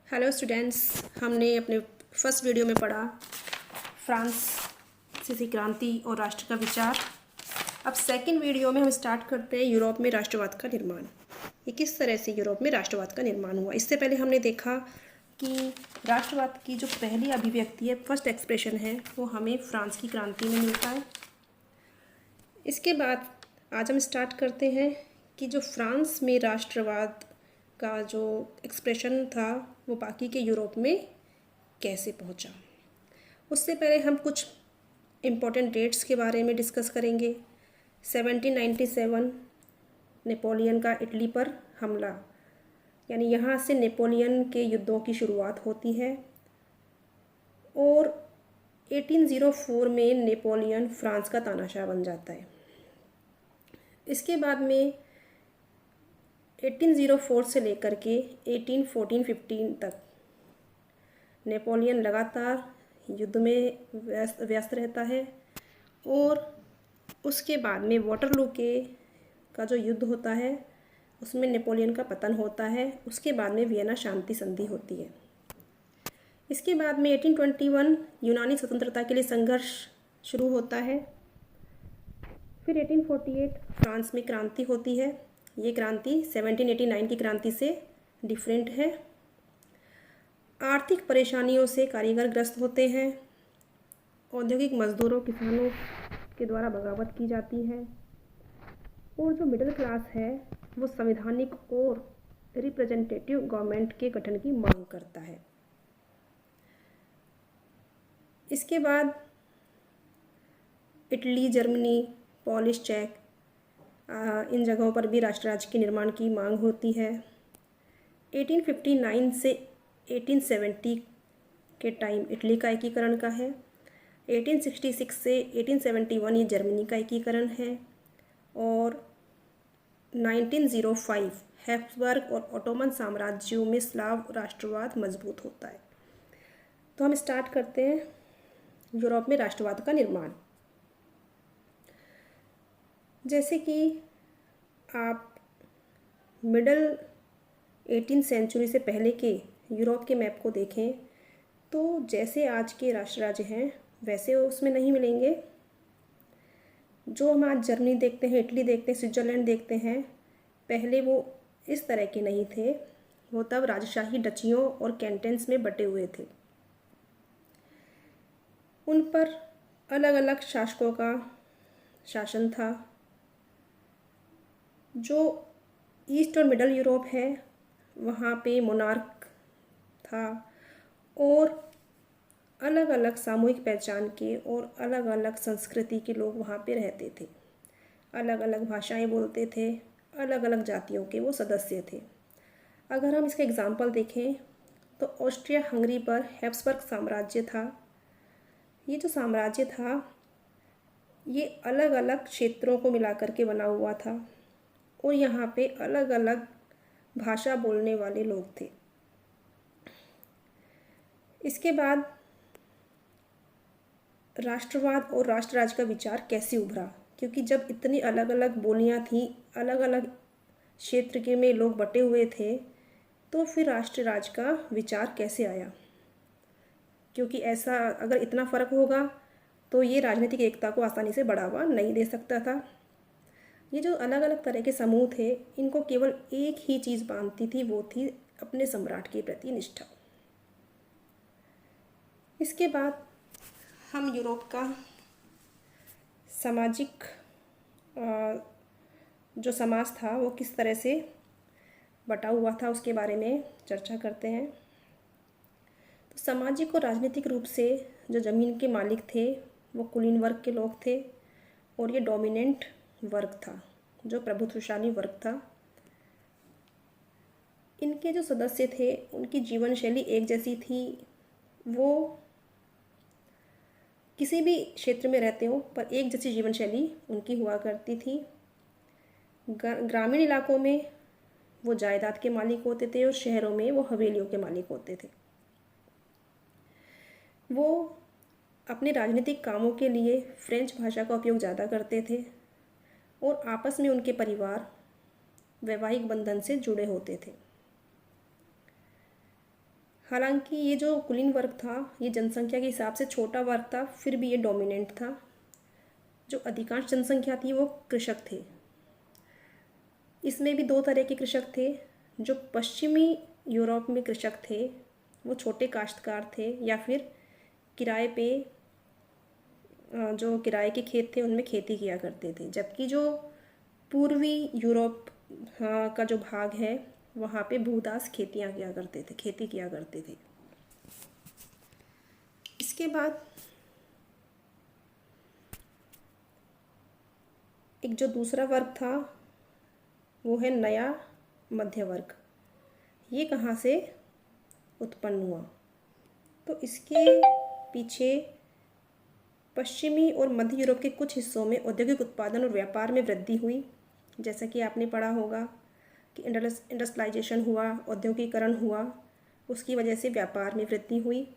Hello students, हमने अपने first video में पढ़ा फ्रांसीसी क्रांति और राष्ट्र का विचार। अब सेकंड वीडियो में हम स्टार्ट करते हैं यूरोप में राष्ट्रवाद का निर्माण। ये किस तरह से यूरोप में राष्ट्रवाद का निर्माण हुआ। इससे पहले हमने देखा कि राष्ट्रवाद की जो पहली अभिव्यक्ति है, फर्स्ट एक्सप्रेशन है, वो हमें फ्रांस की क्रांति में मिलता है। इसके बाद आज हम स्टार्ट करते हैं कि जो फ्रांस में राष्ट्रवाद का जो एक्सप्रेशन था वो बाकी के यूरोप में कैसे पहुंचा। उससे पहले हम कुछ इम्पोर्टेंट डेट्स के बारे में डिस्कस करेंगे। 1797 नेपोलियन का इटली पर हमला, यानी यहाँ से नेपोलियन के युद्धों की शुरुआत होती है। और 1804 में नेपोलियन फ्रांस का तानाशाह बन जाता है। इसके बाद में 1804 से लेकर के 1814-15 तक नेपोलियन लगातार युद्ध में व्यस्त रहता है। और उसके बाद में वाटरलू का जो युद्ध होता है उसमें नेपोलियन का पतन होता है। उसके बाद में वियना शांति संधि होती है। इसके बाद में 1821 यूनानी स्वतंत्रता के लिए संघर्ष शुरू होता है। फिर 1848 फ्रांस में क्रांति होती है। ये क्रांति 1789 की क्रांति से डिफरेंट है। आर्थिक परेशानियों से कारीगर ग्रस्त होते हैं। औद्योगिक मजदूरों किसानों के द्वारा बगावत की जाती है। और जो मिडिल क्लास है वो संवैधानिक और रिप्रेजेंटेटिव गवर्नमेंट के गठन की मांग करता है। इसके बाद इटली, जर्मनी, पोलिश, चेक, इन जगहों पर भी राष्ट्र राज्य के निर्माण की मांग होती है। 1859 से 1870 के टाइम इटली का एकीकरण का है। 1866 से 1871 ये जर्मनी का एकीकरण है। और 1905 हैब्सबर्ग और ओटोमन साम्राज्यों में स्लाव राष्ट्रवाद मजबूत होता है। तो हम स्टार्ट करते हैं यूरोप में राष्ट्रवाद का निर्माण। जैसे कि आप मिडल 18th सेंचुरी से पहले के यूरोप के मैप को देखें तो जैसे आज के राष्ट्र राज्य हैं वैसे उसमें नहीं मिलेंगे। जो हम आज जर्मनी देखते हैं, इटली देखते हैं, स्विट्ज़रलैंड देखते हैं, पहले वो इस तरह के नहीं थे। वो तब राजशाही डचियों और कैंटन्स में बटे हुए थे। उन पर अलग अलग शासकों का शासन था। जो ईस्ट और मिडल यूरोप है वहाँ पे मोनार्क था और अलग अलग सामूहिक पहचान के और अलग अलग संस्कृति के लोग वहाँ पे रहते थे। अलग अलग भाषाएं बोलते थे, अलग अलग जातियों के वो सदस्य थे। अगर हम इसका एग्जाम्पल देखें तो ऑस्ट्रिया हंगरी पर हैब्सबर्ग साम्राज्य था। ये जो साम्राज्य था ये अलग अलग क्षेत्रों को मिलाकर के बना हुआ था और यहाँ पे अलग अलग भाषा बोलने वाले लोग थे। इसके बाद राष्ट्रवाद और राष्ट्र राज्य का विचार कैसे उभरा, क्योंकि जब इतनी अलग अलग बोलियां थीं, अलग अलग क्षेत्र के में लोग बटे हुए थे, तो फिर राष्ट्र राज्य का विचार कैसे आया। क्योंकि ऐसा अगर इतना फ़र्क होगा तो ये राजनीतिक एकता को आसानी से बढ़ावा नहीं दे सकता था। ये जो अलग अलग तरह के समूह थे इनको केवल एक ही चीज़ बांधती थी, वो थी अपने सम्राट के प्रति निष्ठा। इसके बाद हम यूरोप का सामाजिक जो समाज था वो किस तरह से बटा हुआ था उसके बारे में चर्चा करते हैं। तो सामाजिक और राजनीतिक रूप से जो ज़मीन के मालिक थे वो कुलीन वर्ग के लोग थे और ये डोमिनेंट वर्ग था, जो प्रभुत्वशाली वर्ग था। इनके जो सदस्य थे उनकी जीवन शैली एक जैसी थी। वो किसी भी क्षेत्र में रहते हो पर एक जैसी जीवन शैली उनकी हुआ करती थी। ग्रामीण इलाकों में वो जायदाद के मालिक होते थे और शहरों में वो हवेलियों के मालिक होते थे। वो अपने राजनीतिक कामों के लिए फ्रेंच भाषा का उपयोग ज़्यादा करते थे और आपस में उनके परिवार वैवाहिक बंधन से जुड़े होते थे। हालांकि ये जो कुलीन वर्ग था ये जनसंख्या के हिसाब से छोटा वर्ग था, फिर भी ये डोमिनेंट था। जो अधिकांश जनसंख्या थी वो कृषक थे। इसमें भी दो तरह के कृषक थे। जो पश्चिमी यूरोप में कृषक थे वो छोटे काश्तकार थे या फिर किराए पे जो किराए के खेत थे उनमें खेती किया करते थे, जबकि जो पूर्वी यूरोप का जो भाग है वहाँ पे भूदास खेतियाँ किया करते थे, खेती किया करते थे। इसके बाद एक जो दूसरा वर्ग था वो है नया मध्य वर्ग। ये कहाँ से उत्पन्न हुआ? तो इसके पीछे पश्चिमी और मध्य यूरोप के कुछ हिस्सों में औद्योगिक उत्पादन और व्यापार में वृद्धि हुई। जैसा कि आपने पढ़ा होगा कि इंडस्ट्रियलाइजेशन हुआ, औद्योगिकरण हुआ, उसकी वजह से व्यापार में वृद्धि हुई।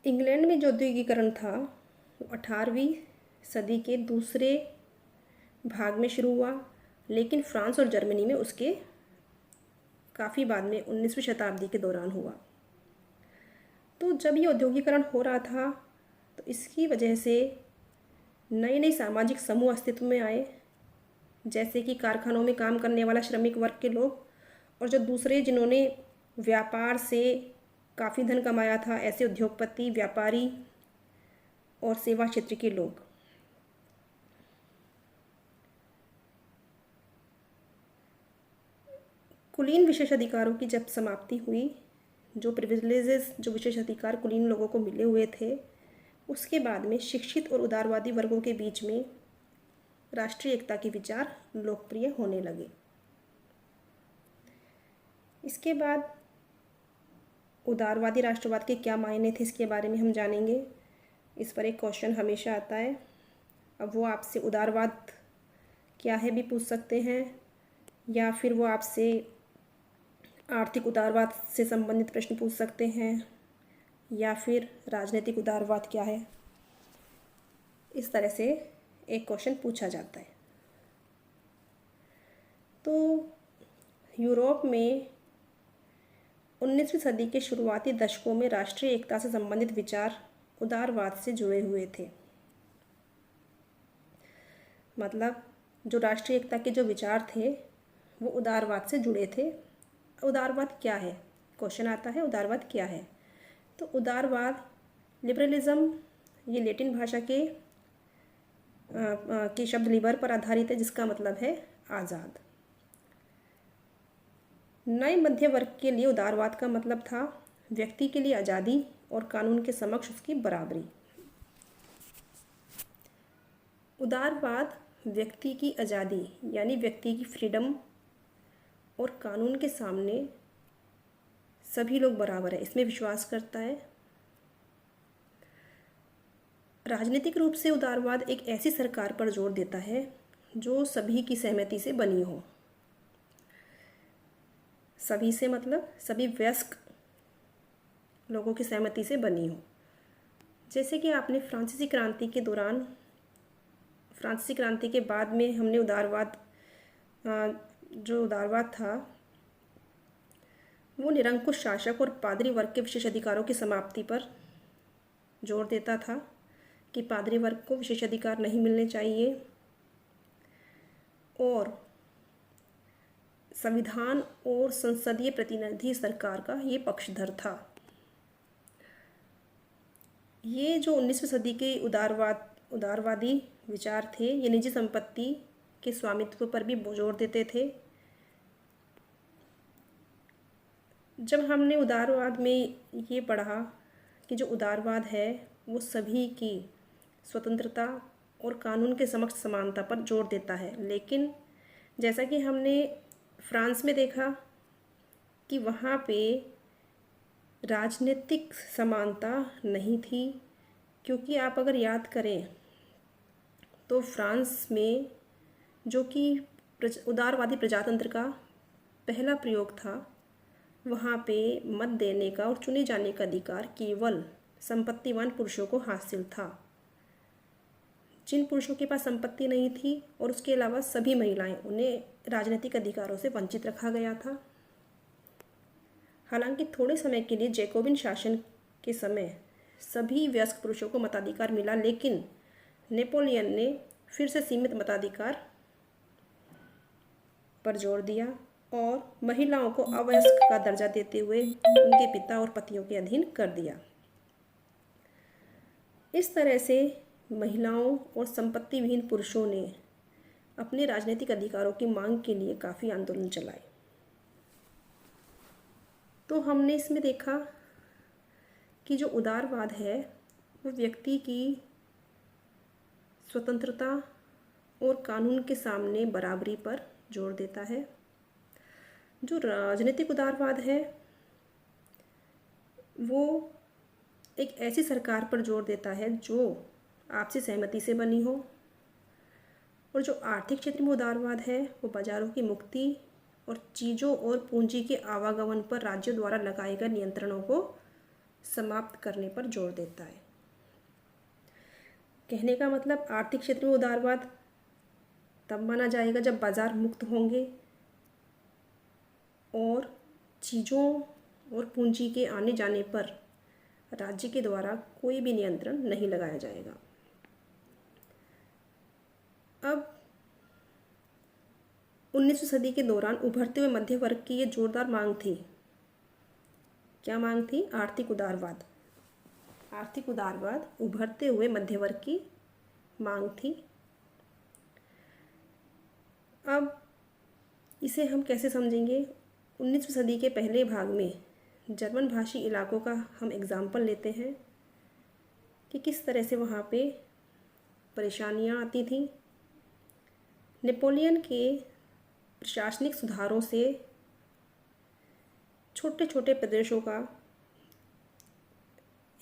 इंग्लैंड में जो औद्योगिकरण था वो 18वीं सदी के दूसरे भाग में शुरू हुआ, लेकिन फ्रांस और जर्मनी में उसके काफ़ी बाद में 19वीं शताब्दी के दौरान हुआ। तो जब ये औद्योगिकरण हो रहा था तो इसकी वजह से नए नए सामाजिक समूह अस्तित्व में आए, जैसे कि कारखानों में काम करने वाला श्रमिक वर्ग के लोग, और जो दूसरे जिन्होंने व्यापार से काफ़ी धन कमाया था, ऐसे उद्योगपति, व्यापारी और सेवा क्षेत्र के लोग। कुलीन विशेषाधिकारों की जब समाप्ति हुई, जो प्रिविलेजेस, जो विशेषाधिकार कुलीन लोगों को मिले हुए थे, उसके बाद में शिक्षित और उदारवादी वर्गों के बीच में राष्ट्रीय एकता के विचार लोकप्रिय होने लगे। इसके बाद उदारवादी राष्ट्रवाद के क्या मायने थे इसके बारे में हम जानेंगे। इस पर एक क्वेश्चन हमेशा आता है। अब वो आपसे उदारवाद क्या है भी पूछ सकते हैं, या फिर वो आपसे आर्थिक उदारवाद से संबंधित प्रश्न पूछ सकते हैं, या फिर राजनीतिक उदारवाद क्या है। इस तरह से एक क्वेश्चन पूछा जाता है। तो यूरोप में 19वीं सदी के शुरुआती दशकों में राष्ट्रीय एकता से संबंधित विचार उदारवाद से जुड़े हुए थे। मतलब जो राष्ट्रीय एकता के जो विचार थे वो उदारवाद से जुड़े थे। उदारवाद क्या है? क्वेश्चन आता है, उदारवाद क्या है? तो उदारवाद, लिबरलिज्म, ये लैटिन भाषा के शब्द लिबर पर आधारित है, जिसका मतलब है आज़ाद। नए मध्य वर्ग के लिए उदारवाद का मतलब था व्यक्ति के लिए आज़ादी और कानून के समक्ष उसकी बराबरी। उदारवाद व्यक्ति की आज़ादी यानी व्यक्ति की फ्रीडम और कानून के सामने सभी लोग बराबर है, इसमें विश्वास करता है। राजनीतिक रूप से उदारवाद एक ऐसी सरकार पर जोर देता है जो सभी की सहमति से बनी हो। सभी से मतलब सभी वयस्क लोगों की सहमति से बनी हो। जैसे कि आपने फ्रांसीसी क्रांति के दौरान, फ्रांसीसी क्रांति के बाद में हमने उदारवाद, जो उदारवाद था वो निरंकुश शासक और पादरी वर्ग के विशेष अधिकारों की समाप्ति पर जोर देता था कि पादरी वर्ग को विशेष अधिकार नहीं मिलने चाहिए, और संविधान और संसदीय प्रतिनिधि सरकार का ये पक्षधर था। ये जो 19वीं सदी के उदारवादी विचार थे, ये निजी संपत्ति के स्वामित्व पर भी जोर देते थे। जब हमने उदारवाद में ये पढ़ा कि जो उदारवाद है वो सभी की स्वतंत्रता और कानून के समक्ष समानता पर जोर देता है, लेकिन जैसा कि हमने फ्रांस में देखा कि वहाँ पे राजनीतिक समानता नहीं थी, क्योंकि आप अगर याद करें तो फ्रांस में जो कि उदारवादी प्रजातंत्र का पहला प्रयोग था, वहाँ पे मत देने का और चुने जाने का अधिकार केवल संपत्तिवान पुरुषों को हासिल था, जिन पुरुषों के पास संपत्ति नहीं थी और उसके अलावा सभी महिलाएं, उन्हें राजनीतिक अधिकारों से वंचित रखा गया था। हालांकि थोड़े समय के लिए जैकोबिन शासन के समय सभी वयस्क पुरुषों को मताधिकार मिला, लेकिन नेपोलियन ने फिर से सीमित मताधिकार पर जोर दिया और महिलाओं को अवयस्क का दर्जा देते हुए उनके पिता और पतियों के अधीन कर दिया। इस तरह से महिलाओं और संपत्ति विहीन पुरुषों ने अपने राजनीतिक अधिकारों की मांग के लिए काफ़ी आंदोलन चलाए। तो हमने इसमें देखा कि जो उदारवाद है वो व्यक्ति की स्वतंत्रता और कानून के सामने बराबरी पर जोर देता है। जो राजनीतिक उदारवाद है वो एक ऐसी सरकार पर जोर देता है जो आपसी सहमति से बनी हो, और जो आर्थिक क्षेत्र में उदारवाद है वो बाजारों की मुक्ति और चीज़ों और पूंजी के आवागमन पर राज्यों द्वारा लगाए गए नियंत्रणों को समाप्त करने पर जोर देता है। कहने का मतलब आर्थिक क्षेत्र में उदारवाद तब माना जाएगा जब बाजार मुक्त होंगे और चीज़ों और पूंजी के आने जाने पर राज्य के द्वारा कोई भी नियंत्रण नहीं लगाया जाएगा। अब 19वीं सदी के दौरान उभरते हुए मध्य वर्ग की ये जोरदार मांग थी। क्या मांग थी? आर्थिक उदारवाद। आर्थिक उदारवाद उभरते हुए मध्य वर्ग की मांग थी। अब इसे हम कैसे समझेंगे? 19वीं सदी के पहले भाग में जर्मन भाषी इलाकों का हम एग्जाम्पल लेते हैं कि किस तरह से वहाँ पे परेशानियाँ आती थीं। नेपोलियन के प्रशासनिक सुधारों से छोटे छोटे प्रदेशों का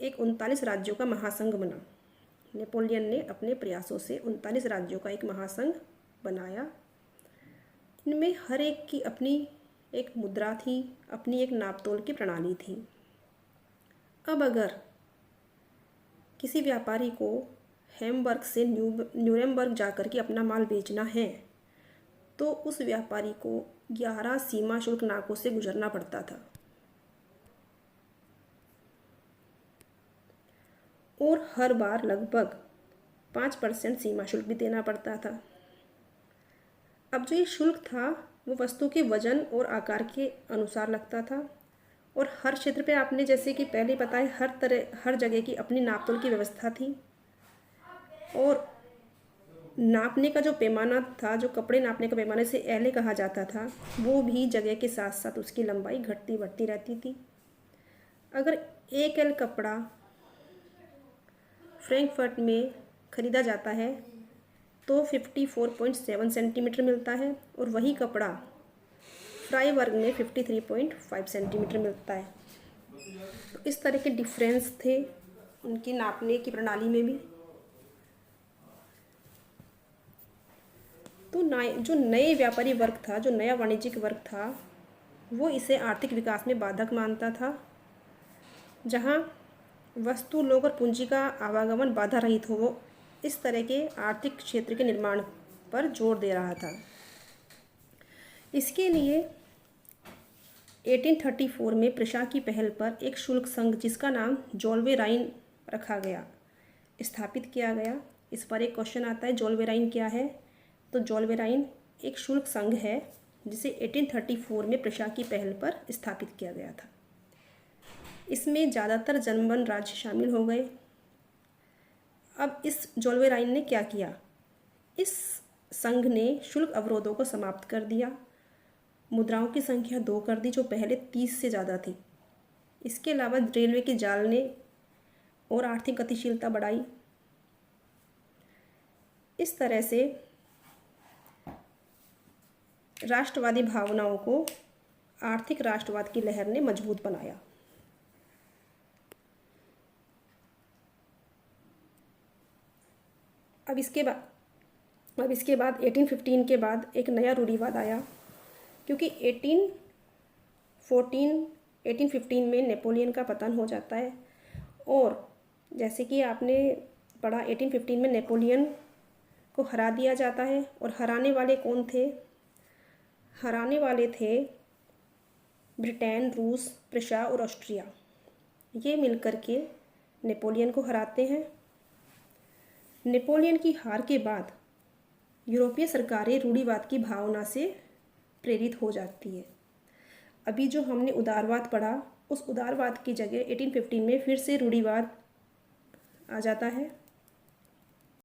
एक 39 राज्यों का महासंघ बना। नेपोलियन ने अपने प्रयासों से 39 राज्यों का एक महासंघ बनाया। इनमें हर एक की अपनी एक मुद्रा थी, अपनी एक नापतोल की प्रणाली थी। अब अगर किसी व्यापारी को हैम्बर्ग से न्यूरेमबर्ग जाकर के अपना माल बेचना है तो उस व्यापारी को 11 सीमा शुल्क नाकों से गुजरना पड़ता था और हर बार लगभग 5% सीमा शुल्क भी देना पड़ता था। अब जो ये शुल्क था वो वस्तु के वजन और आकार के अनुसार लगता था और हर क्षेत्र पे आपने जैसे कि पहले बताया हर जगह की अपनी नापतोल की व्यवस्था थी और नापने का जो पैमाना था, जो कपड़े नापने का पैमाने से एले कहा जाता था, वो भी जगह के साथ साथ उसकी लंबाई घटती बढ़ती रहती थी। अगर 1 एल कपड़ा फ्रैंकफर्ट में ख़रीदा जाता है तो 54.7 सेंटीमीटर मिलता है और वही कपड़ा फ्राइबर्ग में 53.5 सेंटीमीटर मिलता है। तो इस तरह के डिफरेंस थे उनकी नापने की प्रणाली में भी। तो जो नए व्यापारी वर्ग था, जो नया वाणिज्यिक वर्ग था, वो इसे आर्थिक विकास में बाधक मानता था। जहाँ वस्तु, लोग और पूंजी का आवागमन बाधा रहित हो, वो इस तरह के आर्थिक क्षेत्र के निर्माण पर जोर दे रहा था। इसके लिए 1834 में प्रशा की पहल पर एक शुल्क संघ जिसका नाम जोल्वेराइन रखा गया, स्थापित किया गया। इस पर एक क्वेश्चन आता है, जोल्वेराइन क्या है? तो जोल्वेराइन एक शुल्क संघ है जिसे 1834 में प्रशा की पहल पर स्थापित किया गया था। इसमें ज़्यादातर जर्मन राज्य शामिल हो गए। अब इस जोल्वेराइन ने क्या किया? इस संघ ने शुल्क अवरोधों को समाप्त कर दिया, मुद्राओं की संख्या 2 कर दी जो पहले 30 से ज़्यादा थी। इसके अलावा रेलवे के जाल ने और आर्थिक गतिशीलता बढ़ाई। इस तरह से राष्ट्रवादी भावनाओं को आर्थिक राष्ट्रवाद की लहर ने मजबूत बनाया। अब इसके बाद 1815 के बाद एक नया रूढ़िवाद आया, क्योंकि 1815 में नेपोलियन का पतन हो जाता है और जैसे कि आपने पढ़ा 1815 में नेपोलियन को हरा दिया जाता है। और हराने वाले कौन थे? हराने वाले थे ब्रिटेन, रूस, प्रशा और ऑस्ट्रिया। ये मिलकर के नेपोलियन को हराते हैं। नेपोलियन की हार के बाद यूरोपीय सरकारें रूढ़िवाद की भावना से प्रेरित हो जाती है। अभी जो हमने उदारवाद पढ़ा, उस उदारवाद की जगह 1815 में फिर से रूढ़िवाद आ जाता है।